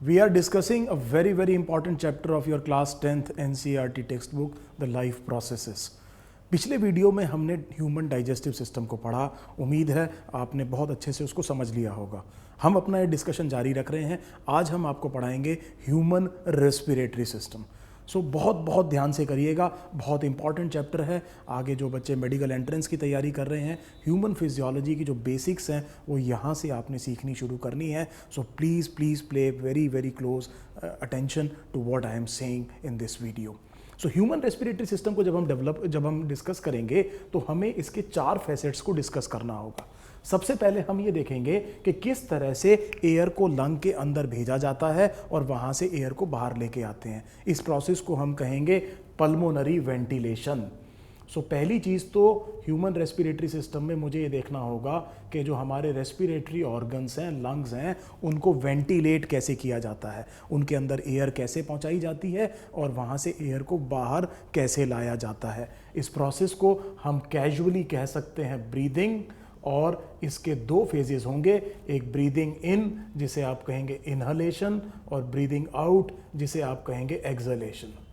We are discussing a very important chapter of your class 10th NCERT textbook, the life processes. पिछले video में हमने human digestive system को पढ़ा। उम्मीद है आपने बहुत अच्छे से उसको समझ लिया होगा। हम अपना ये डिस्कशन जारी रख रहे हैं। आज हम आपको पढ़ाएंगे ह्यूमन रेस्पिरेटरी सिस्टम। सो बहुत ध्यान से करिएगा, बहुत इंपॉर्टेंट चैप्टर है। आगे जो बच्चे मेडिकल एंट्रेंस की तैयारी कर रहे हैं, ह्यूमन फिजियोलॉजी की जो बेसिक्स हैं वो यहाँ से आपने सीखनी शुरू करनी है। So please play very close attention to what I am saying in this video. So human respiratory system को जब हम डिस्कस करेंगे तो हमें इसके 4 फैसेट्स को डिस्कस करना होगा। सबसे पहले हम ये देखेंगे कि किस तरह से एयर को लंग के अंदर भेजा जाता है और वहाँ से एयर को बाहर लेके आते हैं। इस प्रोसेस को हम कहेंगे पल्मोनरी वेंटिलेशन। सो पहली चीज़ तो ह्यूमन रेस्पिरेटरी सिस्टम में मुझे ये देखना होगा कि जो हमारे रेस्पिरेटरी ऑर्गन्स हैं, लंग्स हैं, उनको वेंटिलेट कैसे किया जाता है, उनके अंदर एयर कैसे पहुंचाई जाती है और वहाँ से एयर को बाहर कैसे लाया जाता है। इस प्रोसेस को हम कैजुअली कह सकते हैं ब्रीदिंग, और इसके 2 फेजेस होंगे, एक ब्रीदिंग इन जिसे आप कहेंगे इनहलेशन और ब्रीदिंग आउट जिसे आप कहेंगे एक्सहलेशन।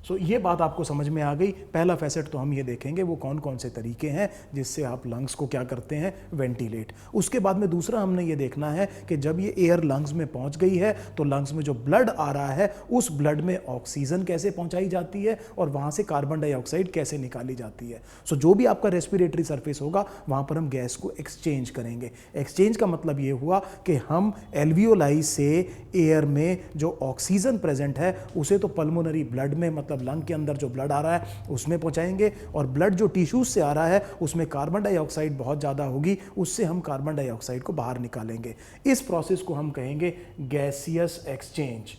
सो ये बात आपको समझ में आ गई। पहला फैसेट तो हम ये देखेंगे वो कौन कौन से तरीके हैं जिससे आप लंग्स को क्या करते हैं, वेंटिलेट। उसके बाद में दूसरा हमने ये देखना है कि जब ये एयर लंग्स में पहुंच गई है तो लंग्स में जो ब्लड आ रहा है उस ब्लड में ऑक्सीजन कैसे पहुंचाई जाती है और वहां से कार्बन डाइऑक्साइड कैसे निकाली जाती है। सो जो भी आपका रेस्पिरेटरी सरफेस होगा वहां पर हम गैस को एक्सचेंज करेंगे। एक्सचेंज का मतलब ये हुआ कि हम एल्वियोलाई से एयर में जो ऑक्सीजन प्रेजेंट है उसे तो पल्मोनरी ब्लड में, मतलब लंग के अंदर जो ब्लड आ रहा है उसमें पहुंचाएंगे, और ब्लड जो टिश्यूज से आ रहा है उसमें कार्बन डाइऑक्साइड बहुत ज़्यादा होगी, उससे हम कार्बन डाइऑक्साइड को बाहर निकालेंगे। इस प्रोसेस को हम कहेंगे gaseous exchange.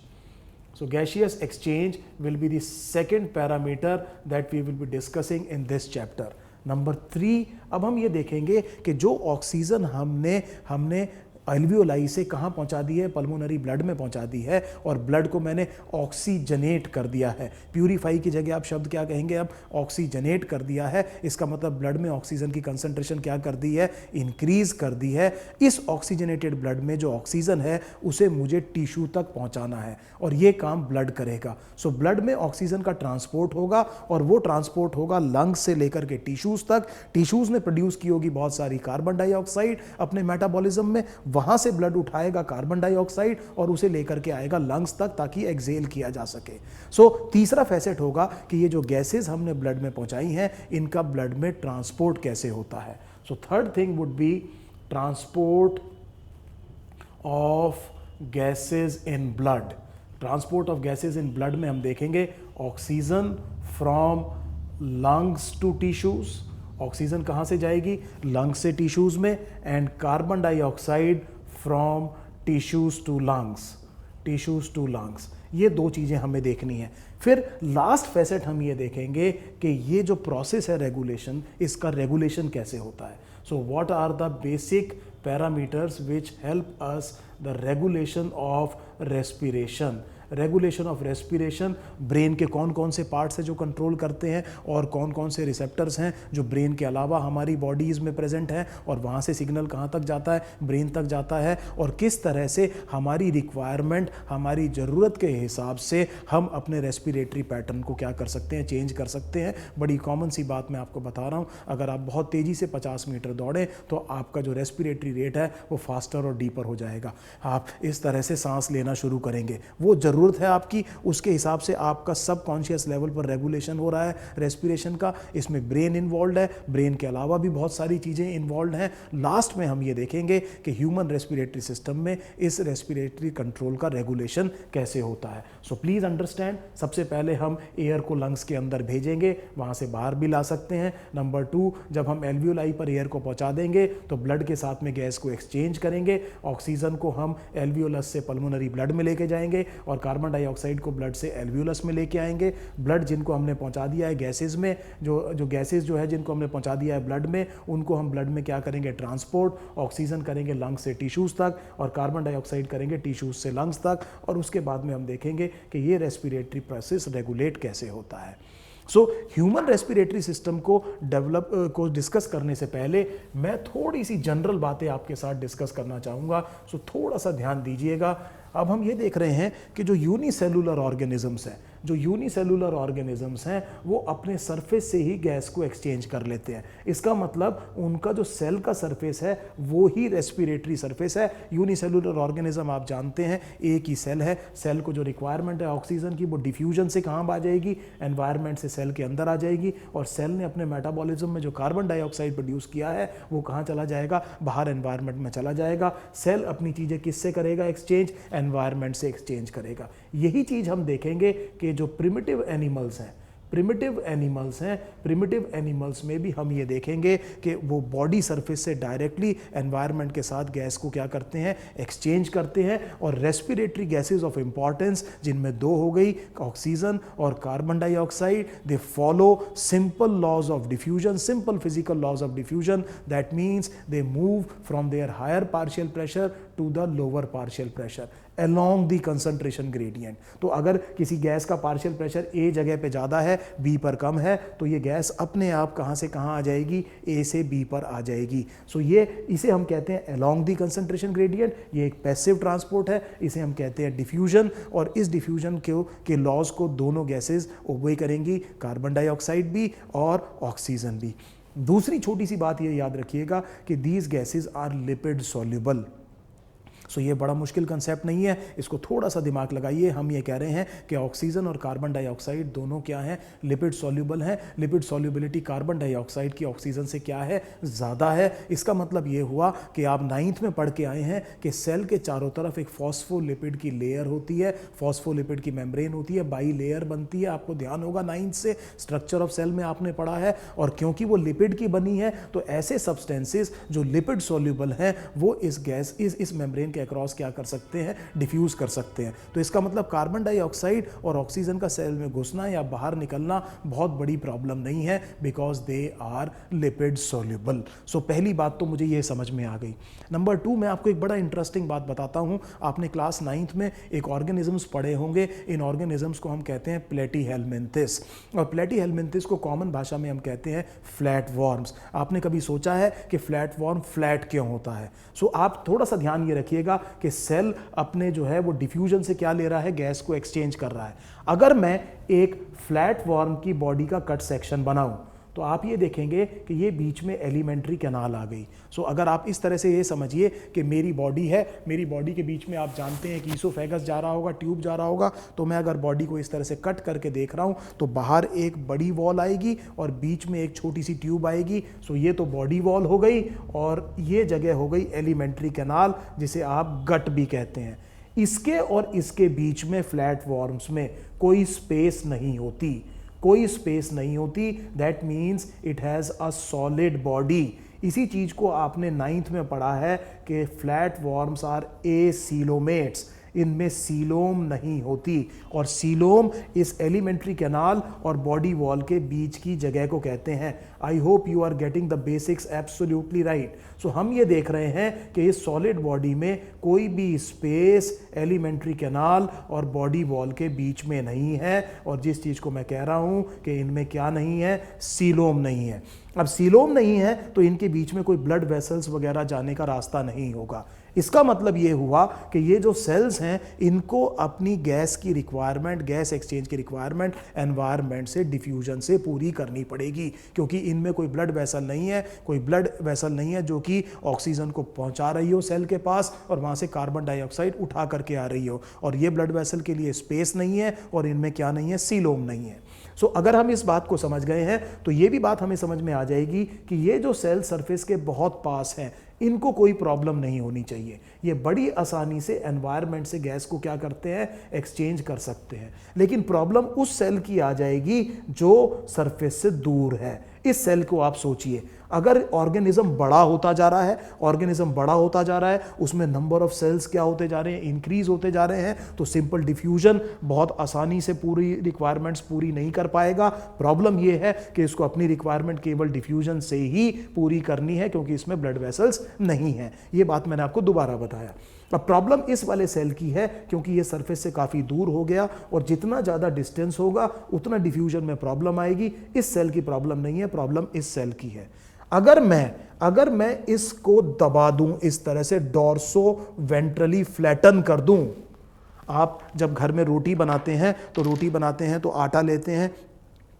So gaseous exchange will be the second parameter that we will be discussing in this chapter. Number 3, अब हम ये देखेंगे कि जो ऑक्सीजन हमने एल्वियोलाई से कहाँ पहुँचा दी है, पल्मोनरी ब्लड में पहुँचा दी है, और ब्लड को मैंने ऑक्सीजनेट कर दिया है। प्यूरिफाई की जगह आप शब्द क्या कहेंगे, अब ऑक्सीजनेट कर दिया है। इसका मतलब ब्लड में ऑक्सीजन की कंसंट्रेशन क्या कर दी है, इंक्रीज कर दी है। इस ऑक्सीजनेटेड ब्लड में जो ऑक्सीजन है उसे मुझे टिश्यू तक पहुँचाना है और ये काम ब्लड करेगा। सो ब्लड में ऑक्सीजन का ट्रांसपोर्ट होगा और वो ट्रांसपोर्ट होगा लंग्स से लेकर के टिश्यूज तक। टिश्यूज ने प्रोड्यूस की होगी बहुत सारी कार्बन डाइऑक्साइड अपने मेटाबॉलिज्म में, वहां से ब्लड उठाएगा कार्बन डाइऑक्साइड और उसे लेकर के आएगा लंग्स तक ताकि एक्सहेल किया जा सके। सो तीसरा फैसेट होगा कि ये जो गैसेस हमने ब्लड में पहुंचाई हैं इनका ब्लड में ट्रांसपोर्ट कैसे होता है। So third thing would be transport of gases in blood. Transport of gases in blood में हम देखेंगे oxygen from lungs to tissues. Oxygen कहाँ से जाएगी, लंग्स से टिश्यूज में, and carbon dioxide from tissues to lungs. ये 2 चीज़ें हमें देखनी है। फिर लास्ट फैसेट हम ये देखेंगे कि ये जो प्रोसेस है रेगुलेशन, इसका रेगुलेशन कैसे होता है। So what are the basic parameters which help us the regulation of respiration. Regulation of respiration, brain के कौन कौन से पार्ट्स हैं जो कंट्रोल करते हैं और कौन कौन से रिसेप्टर्स हैं जो ब्रेन के अलावा हमारी बॉडीज़ में प्रेजेंट हैं, और वहाँ से सिग्नल कहाँ तक जाता है, ब्रेन तक जाता है, और किस तरह से हमारी रिक्वायरमेंट, हमारी ज़रूरत के हिसाब से हम अपने रेस्पिरेटरी पैटर्न को क्या कर सकते हैं, चेंज कर सकते हैं। बड़ी कॉमन सी बात मैं आपको बता रहा हूँ, अगर आप बहुत तेज़ी से 50 मीटर दौड़ें तो आपका जो रेस्पिरेटरी रेट है वो फास्टर और डीपर हो जाएगा। आप इस तरह से सांस लेना शुरू करेंगे, वो ज़रूरत है आपकी, उसके हिसाब से आपका सबकॉन्शियस लेवल पर रेगुलेशन हो रहा है रेस्पिरेशन का। इसमें ब्रेन इन्वॉल्व है, ब्रेन के अलावा भी बहुत सारी चीज़ें इन्वॉल्व हैं। लास्ट में हम ये देखेंगे कि ह्यूमन रेस्पिरेटरी सिस्टम में इस रेस्पिरेटरी कंट्रोल का रेगुलेशन कैसे होता है। सो प्लीज़ अंडरस्टैंड, सबसे पहले हम एयर को लंग्स के अंदर भेजेंगे, वहाँ से बाहर भी ला सकते हैं। नंबर 2, जब हम एल्वियोलाई पर एयर को पहुँचा देंगे तो ब्लड के साथ में गैस को एक्सचेंज करेंगे। ऑक्सीजन को हम एल्वियोलस से पल्मोनरी ब्लड में लेके जाएंगे और कार्बन डाइऑक्साइड को ब्लड से एल्वियोलस में लेके आएंगे। ब्लड जिनको हमने पहुंचा दिया है गैसेज में, जो गैसेज जो है जिनको हमने पहुंचा दिया है ब्लड में, उनको हम ब्लड में क्या करेंगे, ट्रांसपोर्ट। ऑक्सीजन करेंगे लंग्स से टिश्यूज तक और कार्बन डाइऑक्साइड करेंगे टिश्यूज से लंग्स तक, और उसके बाद में हम देखेंगे कि ये रेस्पिरेटरी प्रोसेस रेगुलेट कैसे होता है। सो ह्यूमन रेस्पिरेटरी सिस्टम को डिस्कस करने से पहले मैं थोड़ी सी जनरल बातें आपके साथ डिस्कस करना चाहूँगा। सो थोड़ा सा ध्यान दीजिएगा। अब हम ये देख रहे हैं कि जो यूनिसेलुलर ऑर्गेनिजम्स हैं, जो यूनिसेलुलर ऑर्गेनिजम्स हैं वो अपने सरफेस से ही गैस को एक्सचेंज कर लेते हैं। इसका मतलब उनका जो सेल का सरफेस है वो ही रेस्पिरेटरी सरफेस है। यूनिसेलुलर ऑर्गेनिज्म आप जानते हैं एक ही सेल है, सेल को जो रिक्वायरमेंट है ऑक्सीजन की वो डिफ्यूजन से कहाँ आ जाएगी, एनवायरनमेंट से सेल के अंदर आ जाएगी, और सेल ने अपने मेटाबॉलिज्म में जो कार्बन डाइऑक्साइड प्रोड्यूस किया है वो कहाँ चला जाएगा, बाहर एनवायरनमेंट में चला जाएगा। सेल अपनी चीज़ें किससे करेगा एक्सचेंज, एनवायरनमेंट से एक्सचेंज करेगा। यही चीज़ हम देखेंगे कि जो प्रिमिटिव एनिमल्स हैं, प्रिमिटिव एनिमल्स में भी हम ये देखेंगे कि वो बॉडी सरफेस से डायरेक्टली एनवायरनमेंट के साथ गैस को क्या करते हैं, एक्सचेंज करते हैं। और रेस्पिरेटरी गैसेस ऑफ इंपॉर्टेंस जिनमें दो हो गई, ऑक्सीजन और carbon dioxide, they follow simple laws of diffusion, simple physical laws of diffusion. That means they move from their higher partial pressure to the lower partial pressure along the concentration gradient। तो अगर किसी gas का partial pressure ए जगह पे ज़्यादा है, B पर कम है, तो ये गैस अपने आप कहाँ से कहाँ आ जाएगी, ए से बी पर आ जाएगी। सो ये इसे हम कहते हैं along the concentration gradient। ये एक पैसिव ट्रांसपोर्ट है, इसे हम कहते हैं डिफ्यूजन। और इस डिफ्यूजन के लॉज को दोनों गैसेज ओबे करेंगी, कार्बन डाइऑक्साइड भी और ऑक्सीजन भी। दूसरी छोटी सी बात ये याद रखिएगा कि these gases are lipid soluble. So ये बड़ा मुश्किल कंसेप्ट नहीं है, इसको थोड़ा सा दिमाग लगाइए। हम ये कह रहे हैं कि ऑक्सीजन और कार्बन डाइऑक्साइड दोनों क्या हैं, लिपिड सॉल्युबल हैं। लिपिड सॉल्युबिलिटी कार्बन डाइऑक्साइड की ऑक्सीजन से क्या है, ज़्यादा है। इसका मतलब ये हुआ कि आप 9th में पढ़ के आए हैं कि सेल के चारों तरफ एक फॉस्फोलिपिड की लेयर होती है, फॉस्फोलिपिड की मेम्ब्रेन होती है, बाई लेयर बनती है। आपको ध्यान होगा 9th से स्ट्रक्चर ऑफ सेल में आपने पढ़ा है। और क्योंकि वो लिपिड की बनी है तो ऐसे सब्सटेंसेस जो लिपिड सॉल्युबल हैं वो इस मेम्ब्रेन के अक्रॉस क्या कर सकते हैं, डिफ्यूज कर सकते हैं। तो इसका मतलब कार्बन डाइऑक्साइड और ऑक्सीजन का सेल में घुसना या बाहर निकलना बहुत बड़ी प्रॉब्लम नहीं है, because they are lipid soluble. So पहली बात तो मुझे ये समझ में आ गई। नंबर 2, मैं आपको एक बड़ा इंटरेस्टिंग बात बताता हूं। आपने क्लास 9th में एक ऑर्गेनिजम्स पढ़े होंगे। इन ऑर्गेनिजम्स को हम कहते हैं प्लेटीहेल्मिन्थिस, और प्लेटीहेल्मिन्थिस को कॉमन भाषा में हम कहते हैं फ्लैट वॉर्म्स। आपने कभी सोचा है कि फ्लैट वॉर्म फ्लैट क्यों होता है? सो आप थोड़ा सा ध्यान ये रखिएगा कि सेल अपने जो है वो डिफ्यूजन से क्या ले रहा है, गैस को एक्सचेंज कर रहा है। अगर मैं एक फ्लैट वॉर्म की बॉडी का कट सेक्शन बनाऊं तो आप ये देखेंगे कि ये बीच में एलिमेंट्री कैनाल आ गई। सो अगर आप इस तरह से ये समझिए कि मेरी बॉडी है, मेरी बॉडी के बीच में आप जानते हैं कि ईसोफेगस जा रहा होगा, ट्यूब जा रहा होगा। तो मैं अगर बॉडी को इस तरह से कट करके देख रहा हूँ तो बाहर एक बड़ी वॉल आएगी और बीच में एक छोटी सी ट्यूब आएगी। सो ये तो बॉडी वॉल हो गई, और ये जगह हो गई एलिमेंट्री कैनाल, जिसे आप गट भी कहते हैं। इसके और इसके बीच में फ्लैट वॉर्म्स में कोई स्पेस नहीं होती, कोई स्पेस नहीं होती। That means it has a solid body. इसी चीज़ को आपने 9th में पढ़ा है कि फ्लैट वॉर्म्स आर एसीलोमेट्स, इनमें सीलोम नहीं होती। और सीलोम इस एलिमेंट्री कैनाल और बॉडी वॉल के बीच की जगह को कहते हैं। I hope you are getting the basics absolutely right. So हम ये देख रहे हैं कि इस सॉलिड बॉडी में कोई भी स्पेस एलिमेंट्री कैनाल और बॉडी वॉल के बीच में नहीं है। और जिस चीज़ को मैं कह रहा हूँ कि इनमें क्या नहीं है, सीलोम नहीं है। अब सीलोम नहीं है तो इनके बीच में कोई ब्लड वेसल्स वगैरह जाने का रास्ता नहीं होगा। इसका मतलब ये हुआ कि ये जो सेल्स हैं इनको अपनी गैस की रिक्वायरमेंट, गैस एक्सचेंज की रिक्वायरमेंट एनवायरनमेंट से, डिफ्यूजन से पूरी करनी पड़ेगी, क्योंकि इनमें कोई ब्लड वेसल नहीं है, कोई ब्लड वेसल नहीं है जो कि ऑक्सीजन को पहुंचा रही हो सेल के पास और वहां से कार्बन डाइऑक्साइड उठा करके आ रही हो। और ये ब्लड वेसल के लिए स्पेस नहीं है और इनमें क्या नहीं है, सीलोम नहीं है। सो अगर हम इस बात को समझ गए हैं तो ये भी बात हमें समझ में आ जाएगी कि ये जो सेल सरफेस के बहुत पास हैं इनको कोई प्रॉब्लम नहीं होनी चाहिए। ये बड़ी आसानी से एनवायरनमेंट से गैस को क्या करते हैं, एक्सचेंज कर सकते हैं। लेकिन प्रॉब्लम उस सेल की आ जाएगी जो सरफेस से दूर है। इस सेल को आप सोचिए, अगर ऑर्गेनिज्म बड़ा होता जा रहा है, ऑर्गेनिज्म बड़ा होता जा रहा है, उसमें नंबर ऑफ सेल्स क्या होते जा रहे हैं, इंक्रीज होते जा रहे हैं, तो सिंपल डिफ्यूजन बहुत आसानी से पूरी रिक्वायरमेंट्स पूरी नहीं कर पाएगा। प्रॉब्लम यह है कि इसको अपनी रिक्वायरमेंट केवल डिफ्यूजन से ही पूरी करनी है, क्योंकि इसमें ब्लड वेसल्स नहीं है। ये बात मैंने आपको दोबारा बताया। अब प्रॉब्लम इस वाले सेल की है क्योंकि ये सरफेस से काफ़ी दूर हो गया, और जितना ज़्यादा डिस्टेंस होगा उतना डिफ्यूजन में प्रॉब्लम आएगी। इस सेल की प्रॉब्लम नहीं है, प्रॉब्लम इस सेल की है। अगर मैं इसको दबा दूं, इस तरह से डॉर्सो वेंट्रली फ्लैटन कर दूं, आप जब घर में रोटी बनाते हैं तो आटा लेते हैं,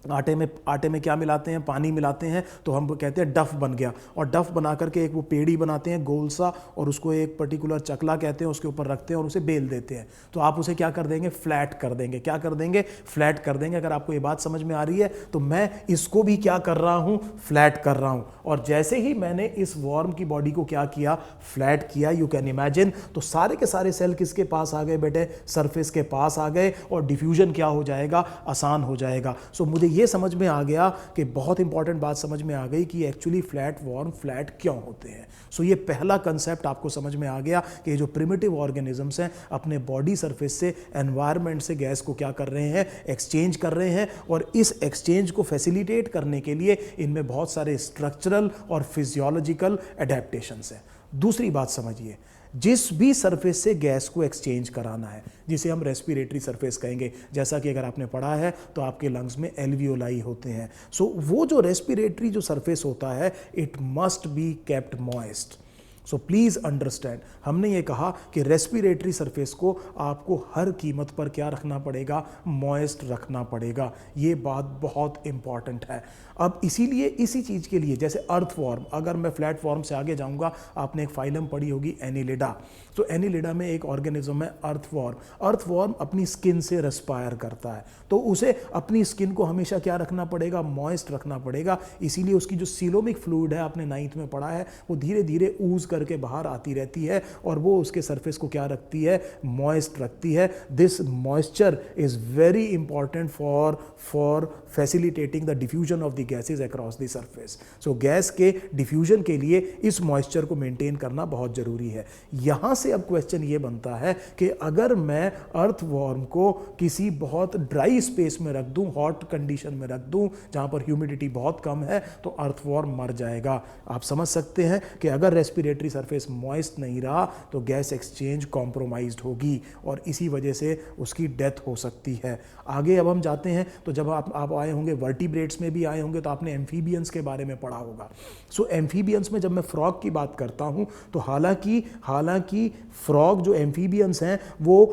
आटे में क्या मिलाते हैं, पानी मिलाते हैं, तो हम कहते हैं डफ बन गया। और डफ बना करके एक वो पेड़ी बनाते हैं गोल सा, और उसको एक पर्टिकुलर चकला कहते हैं, उसके ऊपर रखते हैं और उसे बेल देते हैं। तो आप उसे क्या कर देंगे, फ्लैट कर देंगे। क्या कर देंगे, फ्लैट कर देंगे। अगर आपको ये बात समझ में आ रही है तो मैं इसको भी क्या कर रहा हूँ, फ्लैट कर रहा हूँ। और जैसे ही मैंने इस वॉर्म की बॉडी को क्या किया, फ्लैट किया, यू कैन इमेजिन, तो सारे के सारे सेल किसके पास आ गए बेटे, सरफेस के पास आ गए, और डिफ्यूजन क्या हो जाएगा, आसान हो जाएगा। सो मुझे ये समझ में आ गया कि बहुत इंपॉर्टेंट बात समझ में आ गई कि एक्चुअली फ्लैट वॉर्म फ्लैट क्यों होते हैं। सो ये पहला कंसेप्ट आपको समझ में आ गया कि जो प्रिमिटिव ऑर्गेनिजम्स हैं अपने बॉडी सरफेस से एनवायरनमेंट से गैस को क्या कर रहे हैं, एक्सचेंज कर रहे हैं, और इस एक्सचेंज को फैसिलिटेट करने के लिए इनमें बहुत सारे स्ट्रक्चरल और फिजियोलॉजिकल एडेप्टेशंस हैं। दूसरी बात समझिए, जिस भी सरफेस से गैस को एक्सचेंज कराना है, जिसे हम रेस्पिरेटरी सरफेस कहेंगे, जैसा कि अगर आपने पढ़ा है तो आपके लंग्स में एल्वियोलाई होते हैं। सो वो जो रेस्पिरेटरी जो सरफेस होता है, it must be kept moist. So please understand, हमने ये कहा कि रेस्पिरेटरी सरफेस को आपको हर कीमत पर क्या रखना पड़ेगा, मॉइस्ट रखना पड़ेगा। ये बात बहुत इंपॉर्टेंट है। अब इसीलिए इसी चीज़ के लिए, जैसे अर्थवॉर्म, अगर मैं फ्लैट फॉर्म से आगे जाऊंगा, आपने एक फाइलम पढ़ी होगी एनिलिडा। तो एनिलिडा में एक ऑर्गेनिज्म है अर्थवॉर्म। अर्थवॉर्म अपनी स्किन से रेस्पायर करता है, तो उसे अपनी स्किन को हमेशा क्या रखना पड़ेगा, मॉइस्ट रखना पड़ेगा। इसीलिए उसकी जो सीलोमिक फ्लूइड है, आपने 9th में पढ़ा है, वो धीरे धीरे ऊज करके बाहर आती रहती है, और वो उसके सरफेस को क्या रखती है, मॉइस्ट रखती है। This moisture is very important for facilitating the diffusion of the gases across the surface. So gas के डिफ्यूजन के लिए इस मॉइस्चर को मेंटेन करना बहुत जरूरी है। यहां से अब क्वेश्चन ये बनता है कि अगर मैं अर्थवॉर्म को किसी बहुत ड्राई स्पेस में रख दूं, हॉट कंडीशन में रख दूं, जहां पर ह्यूमिडिटी बहुत कम है, तो अर्थवॉर्म मर जाएगा। आप समझ सकते हैं कि अगर रेस्पिरेटरी सरफेस मॉइस्ट नहीं रहा तो गैस एक्सचेंज कॉम्प्रोमाइज्ड होगी, और इसी वजह से उसकी डेथ हो सकती है। आगे अब हम जाते हैं, तो जब आप आए होंगे वर्टिब्रेट्स में भी आए होंगे, तो आपने एम्फीबियंस के बारे में पढ़ा होगा। सो एम्फीबियंस में जब मैं फ्रॉग की बात करता हूं, तो हालांकि फ्रॉग जो एम्फीबियंस हैं वो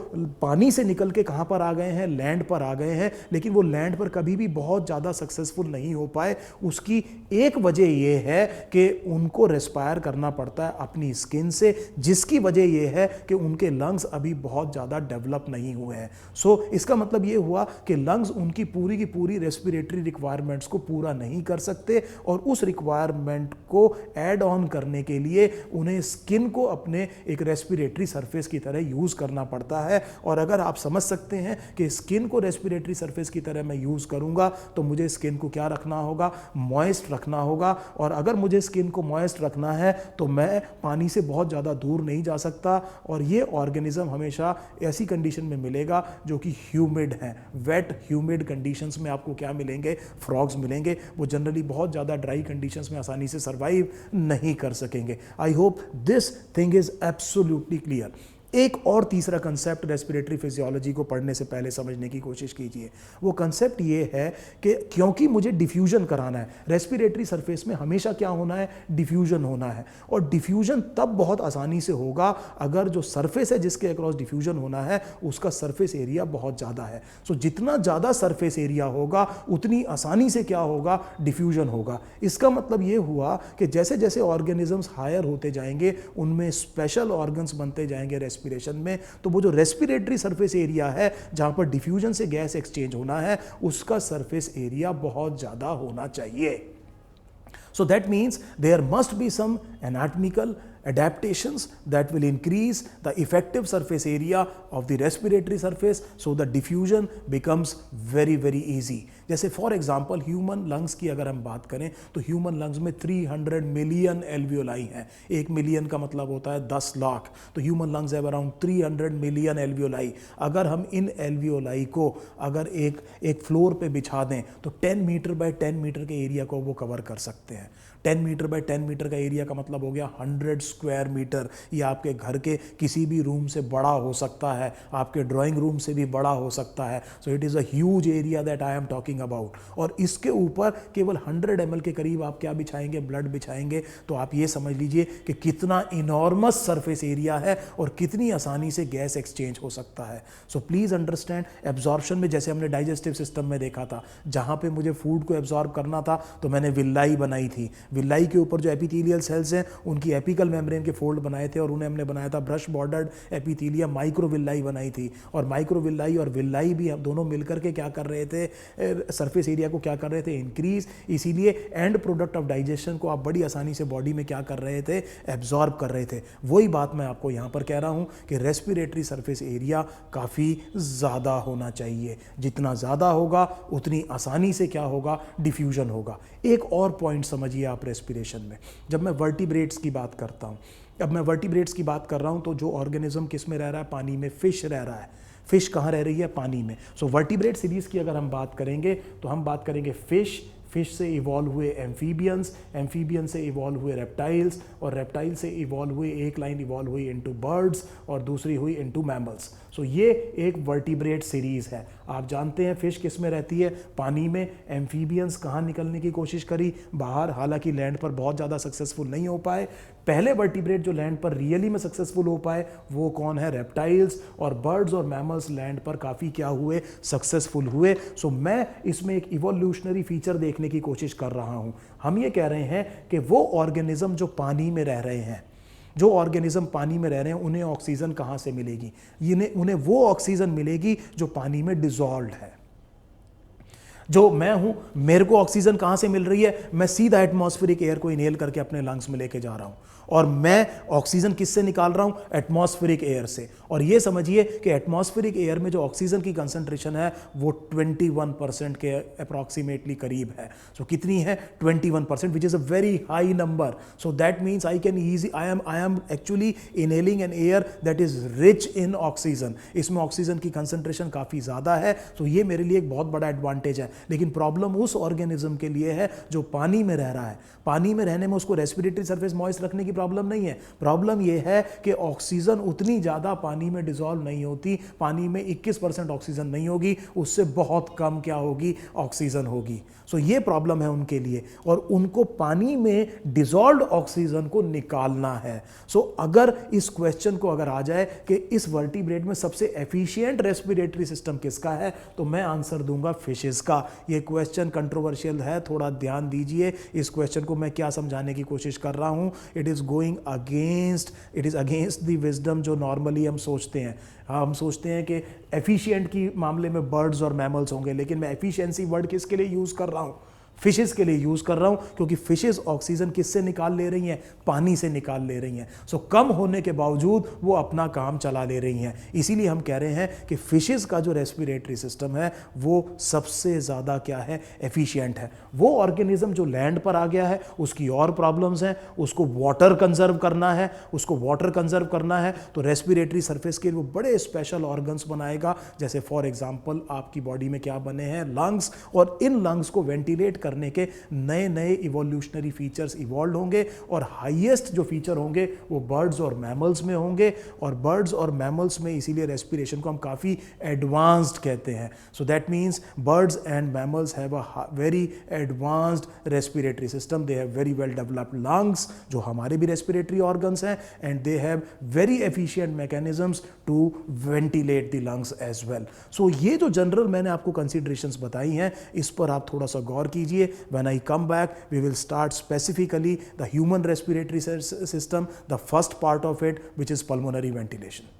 पानी से निकल के कहां पर आ गए हैं, लैंड पर आ गए हैं, लेकिन वो लैंड पर कभी भी बहुत ज़्यादा सक्सेसफुल नहीं हो पाए। उसकी एक वजह ये है कि उनको रेस्पायर करना पड़ता है अपनी स्किन से, जिसकी वजह ये है कि उनके लंग्स अभी बहुत ज़्यादा डेवलप नहीं हुए हैं। सो इसका मतलब ये हुआ कि लंग्स उनकी पूरी की पूरी रेस्पिरेटरी रिक्वायरमेंट्स को पूरा नहीं कर सकते, और उस रिक्वायरमेंट को ऐड ऑन करने के लिए उन्हें स्किन को अपने एक रेस्पिरेटरी सरफेस की तरह यूज़ करना पड़ता है। और अगर आप समझ सकते हैं कि स्किन को रेस्पिरेटरी सरफेस की तरह मैं यूज़ करूंगा, तो मुझे स्किन को क्या रखना होगा, मॉइस्ट रखना होगा। और अगर मुझे स्किन को मॉइस्ट रखना है तो मैं पानी से बहुत ज़्यादा दूर नहीं जा सकता, और ये ऑर्गेनिज्म हमेशा ऐसी कंडीशन में मिलेगा जो कि ह्यूमिड है। वेट ह्यूमिड कंडीशंस में आपको क्या मिलेंगे, फ्रॉग्स मिलेंगे। वो जनरली बहुत ज़्यादा ड्राई कंडीशंस में आसानी से सर्वाइव नहीं कर सकेंगे। I hope this thing is absolutely clear. एक और तीसरा कंसेप्ट रेस्पिरेटरी फिजियोलॉजी को पढ़ने से पहले समझने की कोशिश कीजिए। वो कंसेप्ट ये है कि क्योंकि मुझे डिफ्यूजन कराना है, रेस्पिरेटरी सरफेस में हमेशा क्या होना है, डिफ्यूजन होना है। और डिफ्यूजन तब बहुत आसानी से होगा अगर जो सरफेस है जिसके अक्रॉस डिफ्यूजन होना है उसका सरफेस एरिया बहुत ज़्यादा है। सो जितना ज़्यादा सरफेस एरिया होगा उतनी आसानी से क्या होगा, डिफ्यूजन होगा। इसका मतलब ये हुआ कि जैसे जैसे ऑर्गेनिजम्स हायर होते जाएंगे उनमें स्पेशल ऑर्गन्स बनते जाएंगे रेस्पिरेशन में। तो वो जो रेस्पिरेटरी सरफेस एरिया है जहां पर डिफ्यूजन से गैस एक्सचेंज होना है, उसका सरफेस एरिया बहुत ज्यादा होना चाहिए। So that means there must be some anatomical adaptations that will increase the effective surface area of the respiratory surface, so the diffusion becomes very very easy. जैसे for example human lungs की अगर हम बात करें तो human lungs में 300 million alveoli हैं। 1 million का मतलब होता है 10 लाख। तो ह्यूमन लंग्स है अराउंड 300 मिलियन एल्वियोलाई। अगर हम इन एल्वियोलाई को अगर एक फ्लोर पे बिछा दें तो 10 मीटर बाय 10 मीटर के एरिया को वो कवर कर सकते हैं। 10 मीटर बाय 10 मीटर का एरिया का मतलब हो गया 100 स्क्वायर मीटर, ये आपके घर के किसी भी रूम से बड़ा हो सकता है, आपके ड्राइंग रूम से भी बड़ा हो सकता है। So it is a huge area that I am talking about. और इसके ऊपर केवल 100 ml के करीब आप क्या बिछाएंगे, ब्लड बिछाएंगे, तो आप ये समझ लीजिए कि कितना इनॉर्मस सरफेस एरिया है और कितनी आसानी से गैस एक्सचेंज हो सकता है। सो प्लीज़ अंडरस्टैंड, एब्जॉर्प्शन में जैसे हमने डाइजेस्टिव सिस्टम में देखा था, जहाँ पे मुझे फूड को एब्जॉर्ब करना था तो मैंने विल्लाई बनाई थी। विल्लाई के ऊपर जो एपिथेलियल सेल्स हैं उनकी एपिकल मेम्ब्रेन के फोल्ड बनाए थे और उन्हें हमने बनाया था ब्रश बॉर्डर्ड एपिथेलियम, माइक्रोविल्लाई बनाई थी। और माइक्रोविल्लाई और विल्लाई भी हम दोनों मिलकर के क्या कर रहे थे, सरफेस एरिया को क्या कर रहे थे, इंक्रीज। इसीलिए एंड प्रोडक्ट ऑफ डाइजेशन को आप बड़ी आसानी से बॉडी में क्या कर रहे थे, एब्जॉर्ब कर रहे थे। वही बात मैं आपको यहाँ पर कह रहा हूँ कि रेस्पिरेटरी सरफेस एरिया काफ़ी ज़्यादा होना चाहिए। जितना ज़्यादा होगा उतनी आसानी से क्या होगा, डिफ्यूजन होगा। एक और पॉइंट समझिए आप रेस्पिरेशन में, जब मैं वर्टिब्रेट्स की बात करता हूँ, अब मैं वर्टिब्रेट्स की बात कर रहा हूँ तो जो ऑर्गेनिज्म किस में रह रहा है, पानी में। फिश रह रहा है। फिश कहाँ रह रही है, पानी में। सो वर्टिब्रेट सीरीज़ की अगर हम बात करेंगे तो हम बात करेंगे फिश, फिश से इवॉल्व हुए एम्फीबियंस, एम्फीबियन से इवॉल्व हुए रेप्टाइल्स, और रेप्टाइल से इवॉल्व हुए, एक लाइन इवॉल्व हुई इनटू बर्ड्स और दूसरी हुई इनटू मैमल्स। सो ये एक वर्टिब्रेट सीरीज़ है। आप जानते हैं फिश किस में रहती है, पानी में। एम्फीबियंस कहाँ निकलने की कोशिश करी, बाहर, हालांकि लैंड पर बहुत ज़्यादा सक्सेसफुल नहीं हो पाए। पहले वर्टिब्रेट जो लैंड पर रियली में सक्सेसफुल हो पाए वो कौन है, रेप्टाइल्स। और बर्ड्स और मैमल्स लैंड पर काफ़ी क्या हुए, सक्सेसफुल हुए। सो मैं इसमें एक इवोल्यूशनरी फीचर देखने की कोशिश कर रहा हूँ। हम ये कह रहे हैं कि वो ऑर्गेनिज्म जो पानी में रह रहे हैं, जो ऑर्गेनिज्म पानी में रह रहे हैं, उन्हें ऑक्सीजन कहाँ से मिलेगी, उन्हें वो ऑक्सीजन मिलेगी जो पानी में डिसॉल्व्ड है। जो मैं हूं, मेरे को ऑक्सीजन कहां से मिल रही है, मैं सीधा एटमॉस्फेरिक एयर को इनहेल करके अपने लंग्स में लेके जा रहा हूं। और मैं ऑक्सीजन किससे निकाल रहा हूं, एटमॉस्फेरिक एयर से। और ये समझिए कि एटमॉस्फेरिक एयर में जो ऑक्सीजन की कंसंट्रेशन है वो 21% के अप्रॉक्सीमेटली करीब है। सो कितनी है, 21%, which is a very high number. So that means I am actually inhaling an air that is rich in oxygen. इसमें ऑक्सीजन की कंसंट्रेशन काफी ज्यादा है। तो ये मेरे लिए एक बहुत बड़ा एडवांटेज है। लेकिन प्रॉब्लम उस ऑर्गेनिज्म के लिए है जो पानी में रह रहा है। पानी में रहने में उसको रेस्पिरेटरी सरफेस मॉइस्ट रखने की प्रॉब्लम नहीं है। प्रॉब्लम यह है कि ऑक्सीजन उतनी ज्यादा पानी में डिसॉल्व नहीं होती। पानी में 21% ऑक्सीजन नहीं होगी, उससे बहुत कम क्या होगी, ऑक्सीजन होगी। सो ये प्रॉब्लम है उनके लिए, और उनको पानी में डिसॉल्व्ड ऑक्सीजन को निकालना है। सो अगर इस क्वेश्चन को अगर आ जाए कि इस वर्टिब्रेट में सबसे एफिशिएंट रेस्पिरेटरी सिस्टम किसका है, तो मैं आंसर दूंगा फिशेस का। ये क्वेश्चन कंट्रोवर्शियल है, थोड़ा ध्यान दीजिए। इस क्वेश्चन को मैं क्या समझाने की कोशिश कर रहा हूं, it is against the wisdom जो नॉर्मली हम सोचते हैं। हम सोचते हैं कि एफिशिएंट की मामले में बर्ड्स और मैमल्स होंगे, लेकिन मैं एफिशिएंसी वर्ड किसके लिए यूज कर रहा हूं, फिशेस के लिए यूज कर रहा हूं, क्योंकि फिशेस ऑक्सीजन किससे निकाल ले रही हैं, पानी से निकाल ले रही हैं। सो कम होने के बावजूद वो अपना काम चला ले रही हैं। इसीलिए हम कह रहे हैं कि फिशेस का जो रेस्पिरेटरी सिस्टम है वो सबसे ज्यादा क्या है, एफिशिएंट है। वो ऑर्गेनिज्म जो लैंड पर आ गया है उसकी और प्रॉब्लम्स हैं, उसको वाटर कंजर्व करना है, तो रेस्पिरेटरी सरफेस के लिए वो बड़े स्पेशल ऑर्गन्स बनाएगा। जैसे फॉर एग्जांपल आपकी बॉडी में क्या बने हैं, लंग्स, और इन लंग्स को वेंटिलेट करने के नए नए इवोल्यूशनरी फीचर्स इवॉल्व होंगे, और हाईएस्ट जो फीचर होंगे वो बर्ड्स और मैमल्स में होंगे। और बर्ड्स और मैमल्स में इसीलिए रेस्पिरेशन को हम काफ़ी एडवांस्ड कहते हैं। So that means birds and mammals have a very advanced respiratory system, they have very well developed lungs जो हमारे भी रेस्पिरेटरी ऑर्गन्स हैं, and they have very efficient mechanisms to ventilate the lungs as well. So ये जो general मैंने आपको considerations बताई हैं, इस पर आप थोड़ा सा गौर कीजिए। When I come back, we will start specifically the human respiratory system, the first part of it, which is pulmonary ventilation.